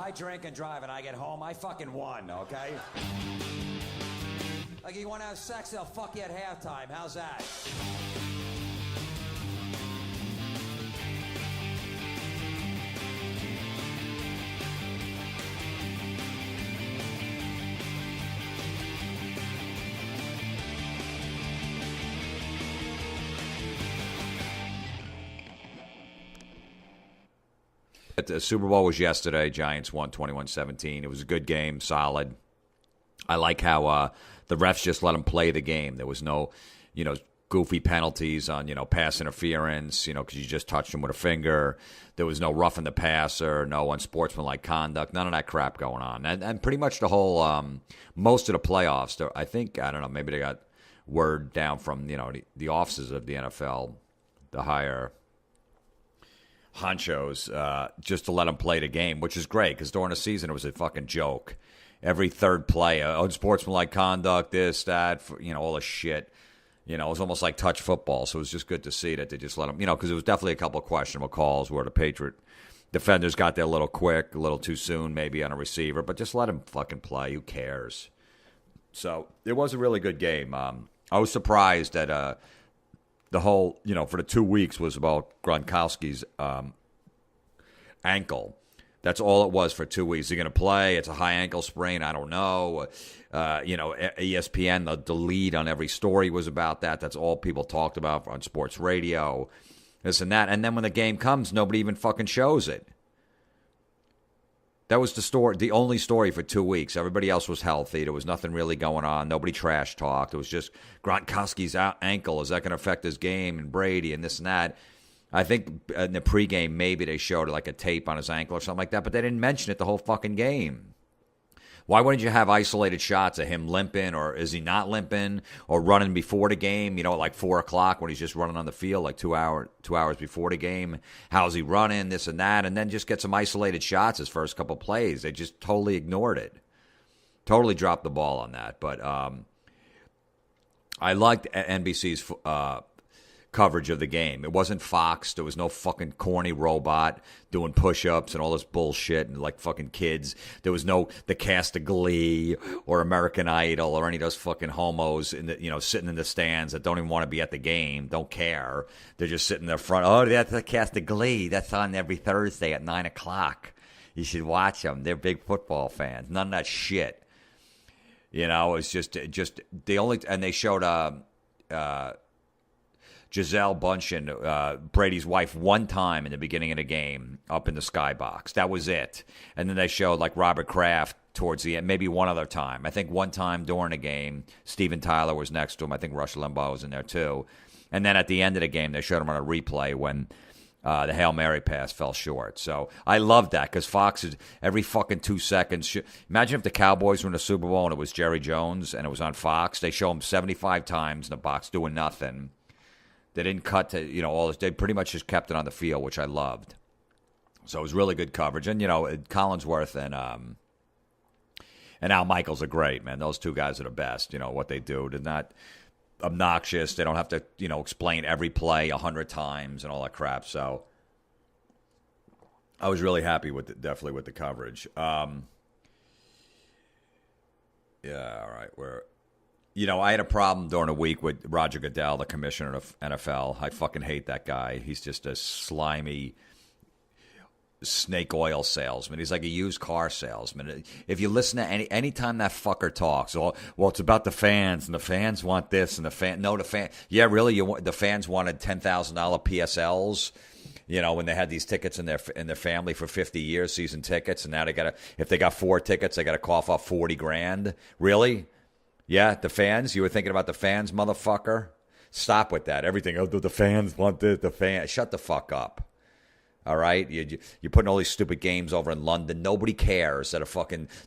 I drink and drive and I get home, I fucking won, okay? Like, you want to have sex, they'll fuck you at halftime. How's that? The Super Bowl was yesterday. Giants won 21-17. It was a good game, solid. I like how the refs just let them play the game. There was no, goofy penalties on, pass interference, because you just touched him with a finger. There was no roughing the passer, no unsportsmanlike conduct, none of that crap going on. And pretty much the whole, most of the playoffs, I think, I don't know, maybe they got word down from, the offices of the NFL, the higher honchos, just to let them play the game, which is great because during the season it was a fucking joke. Every third play, unsportsmanlike conduct, this, that, all the shit. It was almost like touch football, so it was just good to see that they just let them, because it was definitely a couple of questionable calls where the Patriot defenders got there a little quick, a little too soon maybe on a receiver, but just let them fucking play. Who cares? So it was a really good game. I was surprised that the whole, for the 2 weeks was about Gronkowski's ankle. That's all it was for 2 weeks. They're going to play. It's a high ankle sprain. I don't know. ESPN, the lead on every story was about that. That's all people talked about on sports radio, this and that. And then when the game comes, nobody even fucking shows it. That was the story, the only story for 2 weeks. Everybody else was healthy. There was nothing really going on. Nobody trash talked. It was just Gronkowski's ankle. Is that going to affect his game? And Brady and this and that. I think in the pregame, maybe they showed like a tape on his ankle or something like that, but they didn't mention it the whole fucking game. Why wouldn't you have isolated shots of him limping, or is he not limping, or running before the game, at like 4 o'clock when he's just running on the field like 2 hours before the game? How's he running, this and that? And then just get some isolated shots his first couple plays. They just totally ignored it. Totally dropped the ball on that. But I liked NBC's coverage of the game. It wasn't Fox. There was no fucking corny robot doing push-ups and all this bullshit and like fucking kids. There was no the cast of Glee or American Idol or any of those fucking homos in the, sitting in the stands that don't even want to be at the game, don't care. They're just sitting there front. Oh, that's the cast of Glee. That's on every Thursday at 9 o'clock. You should watch them. They're big football fans. None of that shit. It's just the only, and they showed Gisele Bündchen, Brady's wife, one time in the beginning of the game up in the skybox. That was it. And then they showed like Robert Kraft towards the end, maybe one other time. I think one time during the game, Steven Tyler was next to him. I think Rush Limbaugh was in there too. And then at the end of the game, they showed him on a replay when the Hail Mary pass fell short. So I love that because Fox is every fucking 2 seconds. Imagine if the Cowboys were in the Super Bowl and it was Jerry Jones and it was on Fox. They show him 75 times in the box doing nothing. They didn't cut to, all this. They pretty much just kept it on the field, which I loved. So it was really good coverage. And, Collinsworth and Al Michaels are great, man. Those two guys are the best. What they do. They're not obnoxious. They don't have to, explain every play 100 times and all that crap. So I was really happy definitely with the coverage. Yeah, all right. I had a problem during the week with Roger Goodell, the commissioner of NFL. I fucking hate that guy. He's just a slimy snake oil salesman. He's like a used car salesman. If you listen to anytime that fucker talks, well, it's about the fans, and the fans want this, and yeah, really, the fans wanted $10,000 PSLs. When they had these tickets in their family for 50 years, season tickets, and now if they got 4 tickets, they got to cough up $40,000. Really? Yeah, the fans? You were thinking about the fans, motherfucker? Stop with that. Everything, the fans want this, the fans. Shut the fuck up. All right? You're putting all these stupid games over in London. Nobody cares that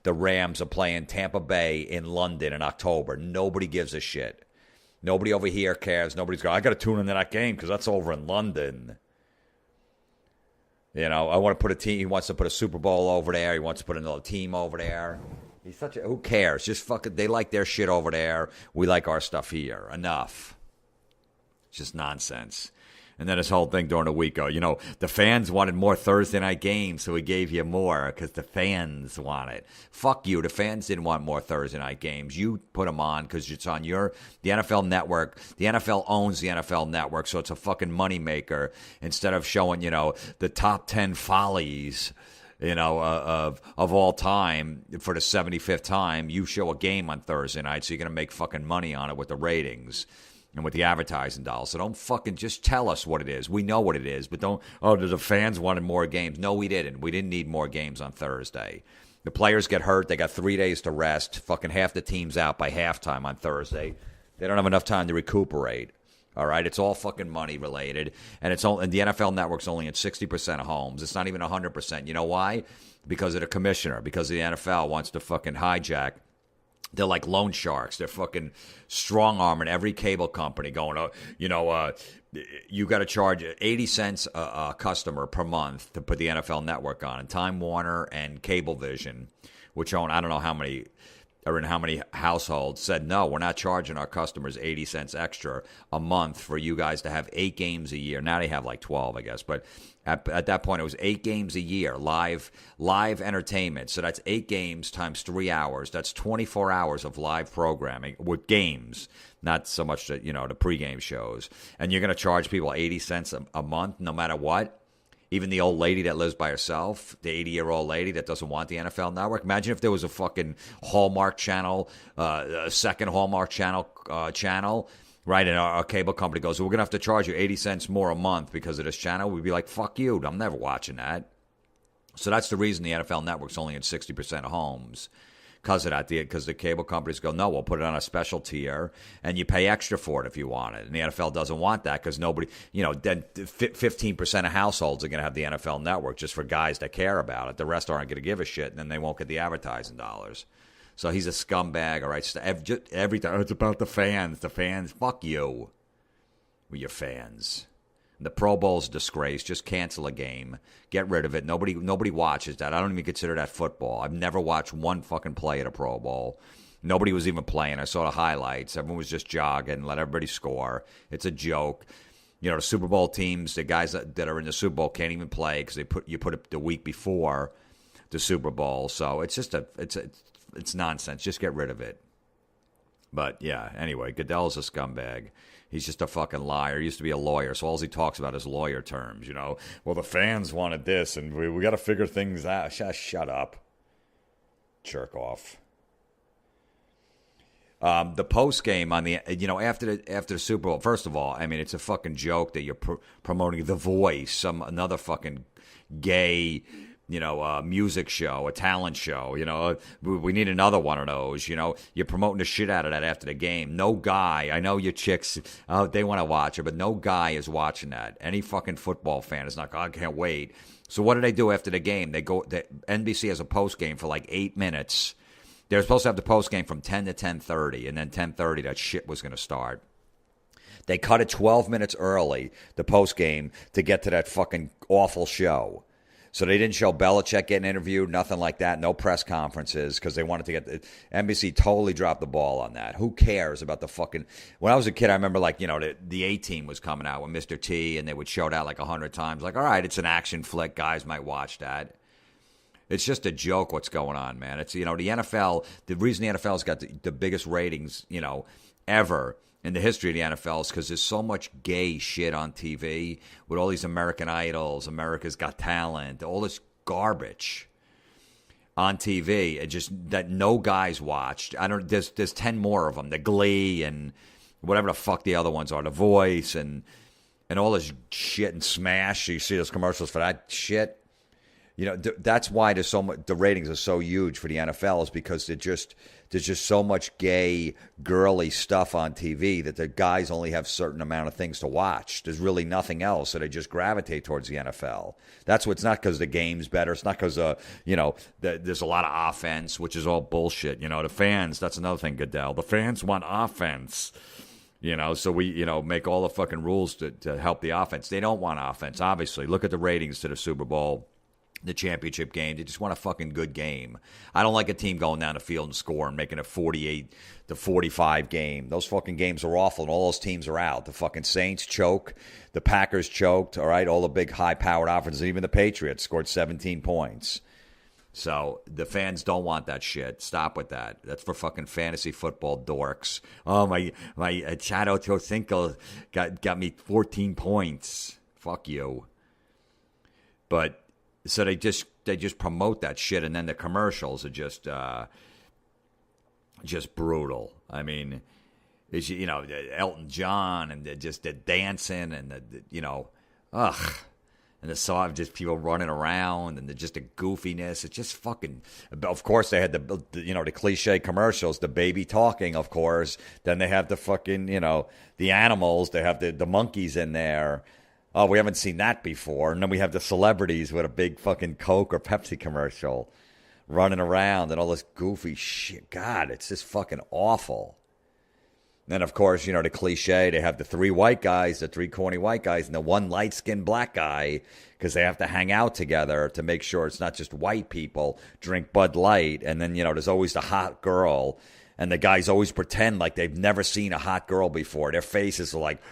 the Rams are playing Tampa Bay in London in October. Nobody gives a shit. Nobody over here cares. Nobody's going, I got to tune into that game because that's over in London. I want to put a team. He wants to put a Super Bowl over there. He wants to put another team over there. He's who cares? Just fucking, they like their shit over there. We like our stuff here. Enough. It's just nonsense. And then his whole thing during the week, the fans wanted more Thursday night games, so we gave you more because the fans want it. Fuck you. The fans didn't want more Thursday night games. You put them on because it's on the NFL network. The NFL owns the NFL network, so it's a fucking moneymaker. Instead of showing, the top 10 follies, of all time for the 75th time, you show a game on Thursday night, so you're going to make fucking money on it with the ratings and with the advertising dollars. So don't fucking just tell us what it is. We know what it is, but the fans wanted more games. No, we didn't. We didn't need more games on Thursday. The players get hurt. They got 3 days to rest. Fucking half the team's out by halftime on Thursday. They don't have enough time to recuperate. All right, it's all fucking money related, and the NFL Network's only in 60% of homes. It's not even 100%. You know why? Because of the commissioner. Because the NFL wants to fucking hijack. They're like loan sharks. They're fucking strong-arming every cable company going, you got to charge 80 cents a customer per month to put the NFL Network on. And Time Warner and Cablevision, which own I don't know how many or in how many households, said, no, we're not charging our customers 80 cents extra a month for you guys to have 8 games a year. Now they have like 12, I guess. But at that point, it was 8 games a year, live entertainment. So that's 8 games times 3 hours. That's 24 hours of live programming with games, not so much the pregame shows. And you're going to charge people 80 cents a month no matter what? Even the old lady that lives by herself, the 80-year-old lady that doesn't want the NFL Network. Imagine if there was a fucking Hallmark channel, a second Hallmark channel, right? And our cable company goes, we're going to have to charge you 80 cents more a month because of this channel. We'd be like, fuck you. I'm never watching that. So that's the reason the NFL Network's only in 60% of homes. Because of that, because the cable companies go, no, we'll put it on a special tier, and you pay extra for it if you want it. And the NFL doesn't want that because nobody, then 15% of households are going to have the NFL Network just for guys that care about it. The rest aren't going to give a shit, and then they won't get the advertising dollars. So he's a scumbag, all right? Everything, it's about the fans. The fans, fuck you with your fans. The Pro Bowl's a disgrace. Just cancel a game. Get rid of it. Nobody watches that. I don't even consider that football. I've never watched one fucking play at a Pro Bowl. Nobody was even playing. I saw the highlights. Everyone was just jogging, let everybody score. It's a joke. The Super Bowl teams, the guys that are in the Super Bowl can't even play because you put it the week before the Super Bowl. So it's just it's nonsense. Just get rid of it. But yeah, anyway, Goodell's a scumbag. He's just a fucking liar. He used to be a lawyer, so all he talks about is lawyer terms, Well, the fans wanted this, and we got to figure things out. Shut up. Jerk off. The post game on the, after the Super Bowl, first of all, I mean, it's a fucking joke that you're promoting The Voice, another fucking gay, music show, a talent show, we need another one of those, you're promoting the shit out of that after the game. No guy, I know your chicks, they want to watch it, but no guy is watching that. Any fucking football fan is not, I can't wait. So what do they do after the game? NBC has a post game for like 8 minutes. They're supposed to have the post game from 10 to 10:30, and then 10:30 that shit was going to start. They cut it 12 minutes early, the post game, to get to that fucking awful show. So they didn't show Belichick getting interviewed, nothing like that, no press conferences, because they wanted to get NBC totally dropped the ball on that. Who cares about the fucking... When I was a kid, I remember, the A-Team was coming out with Mr. T, and they would show that 100 times. All right, it's an action flick. Guys might watch that. It's just a joke what's going on, man. It's, the NFL, the reason the NFL's got the biggest ratings, ever in the history of the NFL is because there's so much gay shit on TV with all these American Idols, America's Got Talent, all this garbage on TV. It just that no guys watched. There's 10 more of them. The Glee and whatever the fuck the other ones are, The Voice and all this shit and Smash. You see those commercials for that shit. That's why there's so much. The ratings are so huge for the NFL is because there's just so much gay, girly stuff on TV that the guys only have a certain amount of things to watch. There's really nothing else, so they just gravitate towards the NFL. That's what's not because the game's better. It's not because there's a lot of offense, which is all bullshit. The fans. That's another thing, Goodell. The fans want offense. So we, make all the fucking rules to help the offense. They don't want offense, obviously. Look at the ratings to the Super Bowl the championship game. They just want a fucking good game. I don't like a team going down the field and scoring, making a 48-45 game. Those fucking games are awful, and all those teams are out. The fucking Saints choke. The Packers choked, all right? All the big high-powered offenses. Even the Patriots scored 17 points. So the fans don't want that shit. Stop with that. That's for fucking fantasy football dorks. Oh, my Chad Ochocinco got me 14 points. Fuck you. But so they just promote that shit, and then the commercials are just brutal. I mean, it's, Elton John and the dancing and and the song, just people running around, and just the goofiness. It's just fucking. Of course, they had the cliche commercials, the baby talking, of course. Then they have the fucking the animals. They have the monkeys in there. Oh, we haven't seen that before. And then we have the celebrities with a big fucking Coke or Pepsi commercial running around and all this goofy shit. God, it's just fucking awful. And, of course, the cliche, they have the three white guys, the three corny white guys, and the one light-skinned black guy, because they have to hang out together to make sure it's not just white people drink Bud Light. And then, there's always the hot girl, and the guys always pretend like they've never seen a hot girl before. Their faces are like,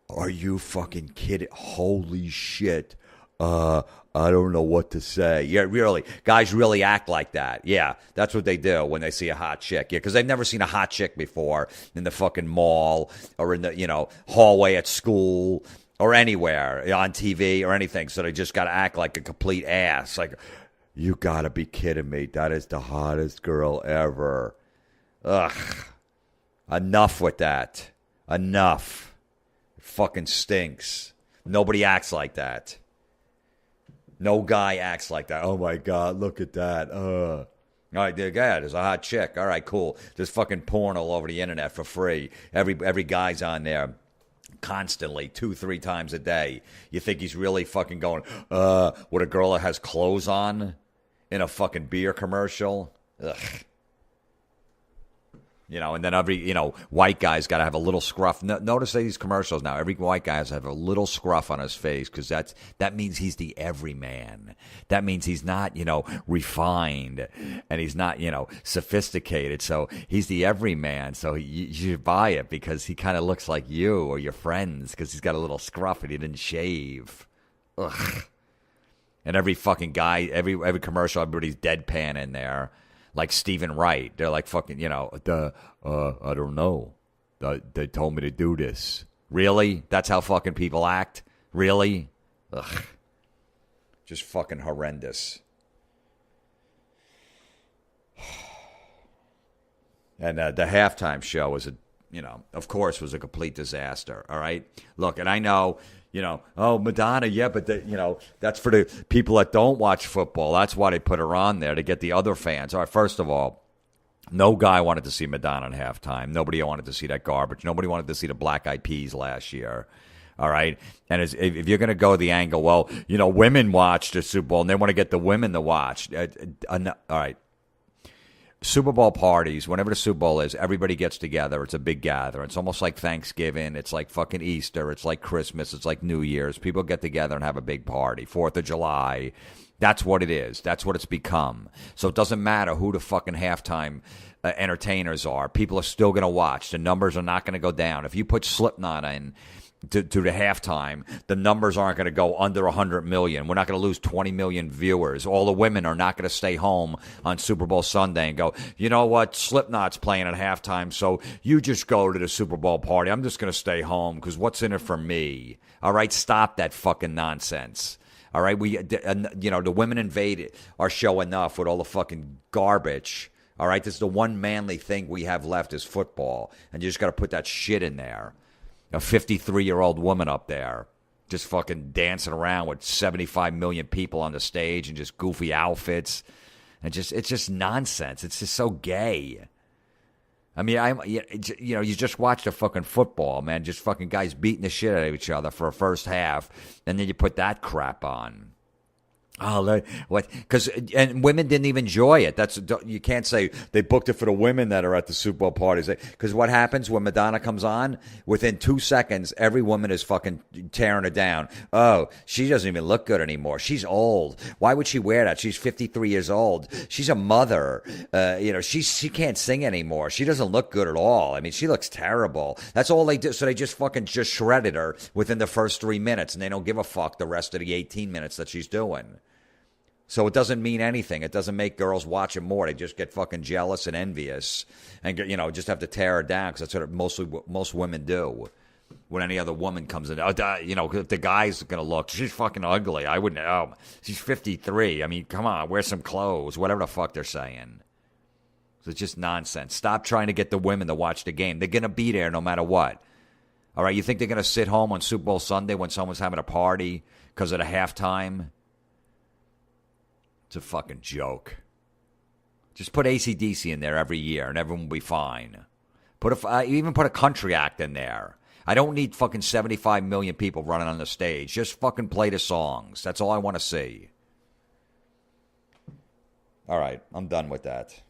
are you fucking kidding? Holy shit. I don't know what to say. Yeah, really. Guys really act like that. Yeah, that's what they do when they see a hot chick. Yeah, because they've never seen a hot chick before in the fucking mall or in the, hallway at school or anywhere on TV or anything. So they just got to act like a complete ass. Like, you got to be kidding me. That is the hottest girl ever. Ugh. Enough with that. Enough. It fucking stinks. Nobody acts like that. No guy acts like that. Oh, my God, look at that. All right, there's a hot chick. All right, cool. There's fucking porn all over the internet for free. Every guy's on there constantly, 2-3 times a day. You think he's really fucking going, with a girl that has clothes on in a fucking beer commercial? Ugh. And then every, white guy's got to have a little scruff. Notice these commercials now. Every white guy has to have a little scruff on his face because that means he's the everyman. That means he's not, refined and he's not, sophisticated. So he's the everyman. So you should buy it because he kind of looks like you or your friends because he's got a little scruff and he didn't shave. Ugh. And every fucking guy, every commercial, everybody's deadpan in there. Like Stephen Wright. They're like fucking, I don't know. They told me to do this. Really? That's how fucking people act? Really? Ugh. Just fucking horrendous. And the halftime show was of course, was a complete disaster. All right? Look, and I know, oh, Madonna, yeah, but that's for the people that don't watch football. That's why they put her on there, to get the other fans. All right, first of all, no guy wanted to see Madonna in halftime. Nobody wanted to see that garbage. Nobody wanted to see the Black Eyed Peas last year. All right? And if you're going to go the angle, well, women watch the Super Bowl, and they want to get the women to watch. All right. Super Bowl parties, whenever the Super Bowl is, everybody gets together. It's a big gathering. It's almost like Thanksgiving. It's like fucking Easter. It's like Christmas. It's like New Year's. People get together and have a big party. 4th of July. That's what it is. That's what it's become. So it doesn't matter who the fucking halftime entertainers are. People are still going to watch. The numbers are not going to go down. If you put Slipknot in to the halftime, the numbers aren't going to go under 100 million. We're not going to lose 20 million viewers. All the women are not going to stay home on Super Bowl Sunday and go, you know what, Slipknot's playing at halftime, so you just go to the Super Bowl party. I'm just going to stay home because what's in it for me? All right, stop that fucking nonsense. All right, the women invade our show enough with all the fucking garbage. All right, this is the one manly thing we have left is football, and you just got to put that shit in there. A 53-year-old woman up there just fucking dancing around with 75 million people on the stage and just goofy outfits. And it's just nonsense. It's just so gay. I mean, you just watch the fucking football, man. Just fucking guys beating the shit out of each other for a first half. And then you put that crap on. Oh, what? Because and women didn't even enjoy it. You can't say they booked it for the women that are at the Super Bowl parties. Because what happens when Madonna comes on? Within 2 seconds, every woman is fucking tearing her down. Oh, she doesn't even look good anymore. She's old. Why would she wear that? She's 53 years old. She's a mother. She can't sing anymore. She doesn't look good at all. I mean, she looks terrible. That's all they do. So they just fucking just shredded her within the first 3 minutes, and they don't give a fuck the rest of the 18 minutes that she's doing. So it doesn't mean anything. It doesn't make girls watch it more. They just get fucking jealous and envious and, just have to tear her down because that's what most women do. When any other woman comes in, if the guy's going to look, she's fucking ugly. I wouldn't, she's 53. I mean, come on, wear some clothes, whatever the fuck they're saying. So it's just nonsense. Stop trying to get the women to watch the game. They're going to be there no matter what. All right, you think they're going to sit home on Super Bowl Sunday when someone's having a party because of the halftime? It's a fucking joke. Just put AC/DC in there every year and everyone will be fine. Even put a country act in there. I don't need fucking 75 million people running on the stage. Just fucking play the songs. That's all I want to see. All right, I'm done with that.